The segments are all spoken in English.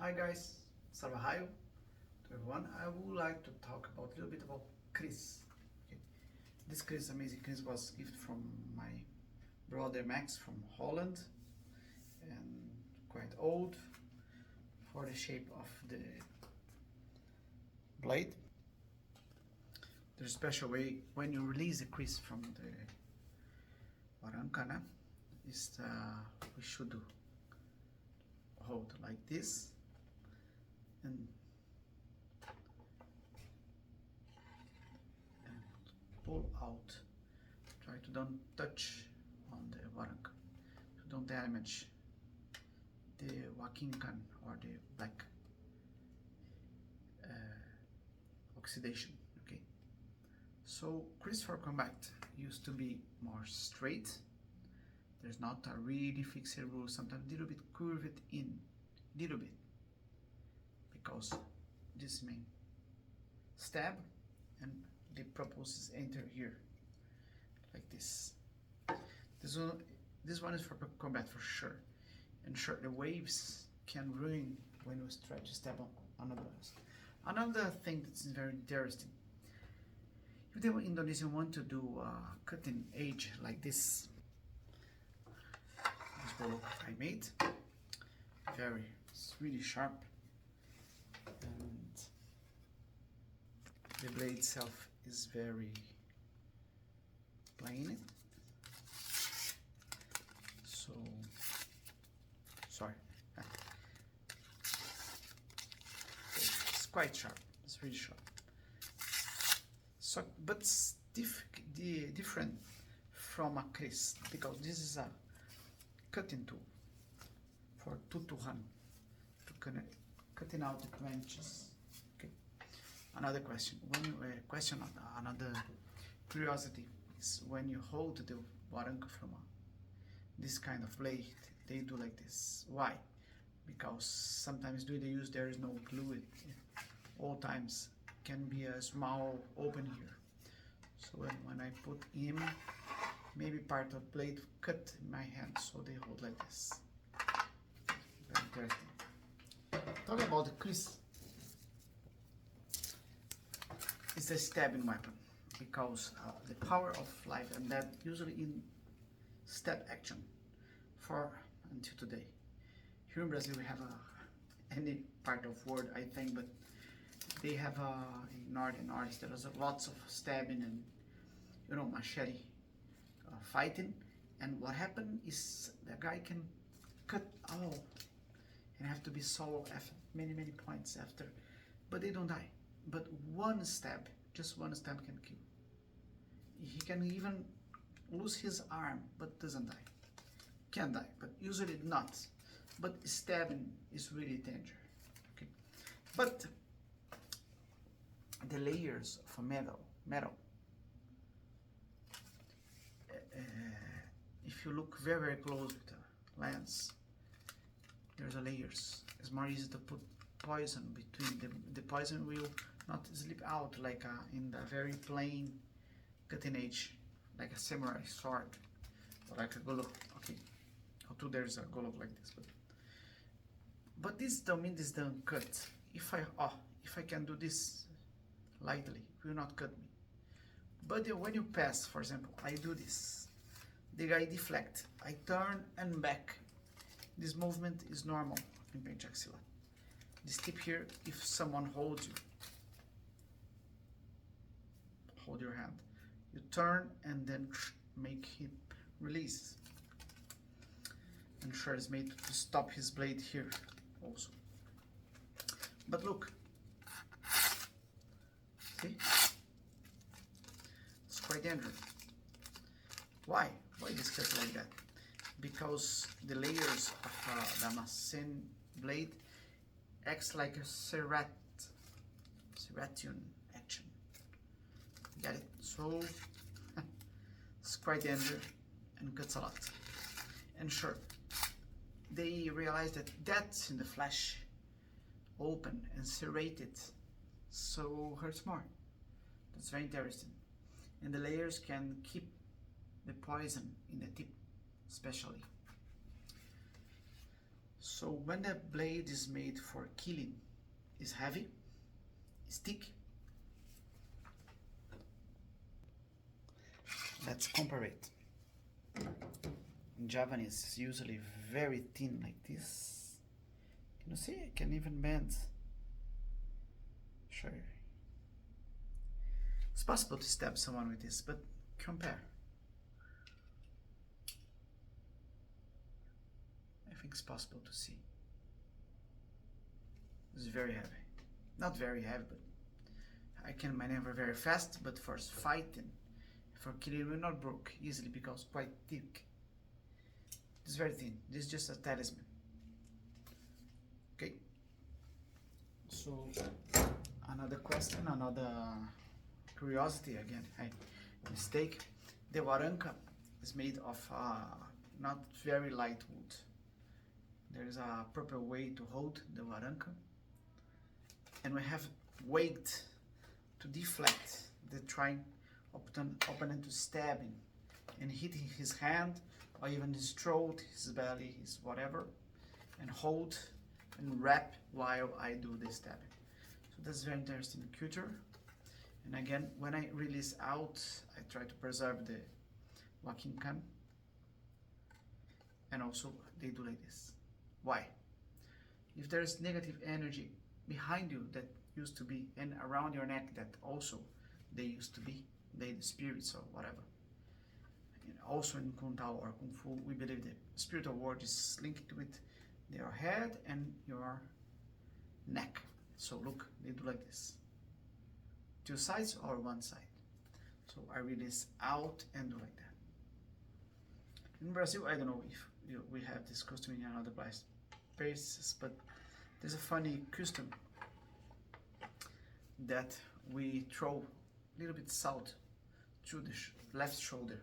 Hi guys, Salvahayo to everyone. I would like to talk about a little bit about keris. Okay. This keris, amazing keris, was gift from my brother Max from Holland, and quite old for the shape of the blade. There's a special way when you release the keris from the warankana. We should hold like this and pull out. Try to don't touch on the warank, so don't damage the wakinkan or the black oxidation. Okay, so keris for combat used to be more straight. There's not a really fixed rule, sometimes a little bit curved in, little bit, because this main stab and the propulses enter here, like this. This one is for combat for sure, and sure the waves can ruin when we try to stab on a bus. Another thing that's very interesting, if the Indonesian want to do a cutting edge like this bowl I made, it's really sharp, and the blade itself is very plain. So, sorry. It's quite sharp. It's really sharp. So, but it's different from a keris, because this is a cutting tool for tutuhan, to cutting out the branches. Okay. Another question. Another curiosity is when you hold the warank from this kind of blade, they do like this. Why? Because sometimes there is no glue. All times can be a small open here. So when I put in, maybe part of blade cut in my hand, so they hold like this. Very interesting. Talking about the keris, it's a stabbing weapon, because the power of life and death usually in stab action for until today. Here in Brazil we have any part of world I think, but they have in north and north there is lots of stabbing and machete fighting, and what happened is the guy can cut all and have to be solo after many points after, but they don't die. But one stab, just one stab can kill. He can even lose his arm but doesn't die. Can die, but usually not. But stabbing is really dangerous. Okay, but the layers of metal if you look very close with the lens, there's a layers. It's more easy to put poison between them. The poison will not slip out like in the very plain cutting edge, like a samurai sword or like a golok. Okay, although there's a golok like this, but this don't mean this don't cut. If I can do this lightly, it will not cut me. But when you pass, for example, I do this, the guy deflect, I turn and back. This movement is normal in penchaxilla. This tip here, if someone holds you, hold your hand, you turn and then make him release. And sure is made to stop his blade here also. But look, see? It's quite dangerous. Why? Why this cut like that? Because the layers of the Damascene blade acts like a serration action. Get it? So it's quite dangerous and cuts a lot. And sure, they realize that that's in the flesh, open and serrated, so hurts more. That's very interesting. And the layers can keep the poison in the tip, especially. So when the blade is made for killing, is heavy, is thick. Let's compare it. In Japanese, it's usually very thin like this. Can you see? It can even bend. Sure. It's possible to stab someone with this, but compare. I think it's possible to see. It's very heavy. Not very heavy, but I can maneuver very fast, but for fighting, for killing, it will not break easily because quite thick. It's very thin. This is just a talisman. Okay. So another question, another curiosity again. Mistake. The waranka is made of not very light wood. There is a proper way to hold the waranka, and we have weight to deflect the trying opponent to stab him and hitting his hand or even his throat, his belly, his whatever, and hold and wrap while I do the stabbing. So that's very interesting culture. And again, when I release out, I try to preserve the wakinkan. And also they do like this. Why? If there is negative energy behind you that used to be, and around your neck that also they used to be, the spirits or whatever. And also in Kung Tao or Kung Fu, we believe the spiritual world is linked with your head and your neck. So look, they do like this. Two sides or one side. So I release out and do like that. In Brazil, I don't know if we have this custom in another places, but there's a funny custom that we throw a little bit salt to the left shoulder.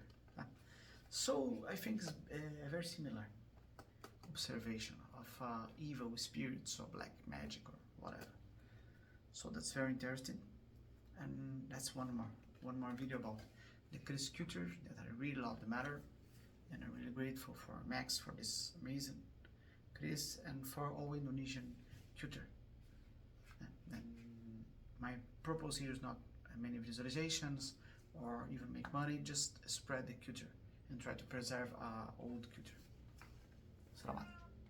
So I think it's a very similar observation of evil spirits or black magic or whatever. So that's very interesting, and that's one more video about the keris culture that I really love the matter, and I'm really grateful for Max for this amazing keris and for all Indonesian culture. And my purpose here is not many visualizations or even make money, just spread the culture and try to preserve old culture. Selamat.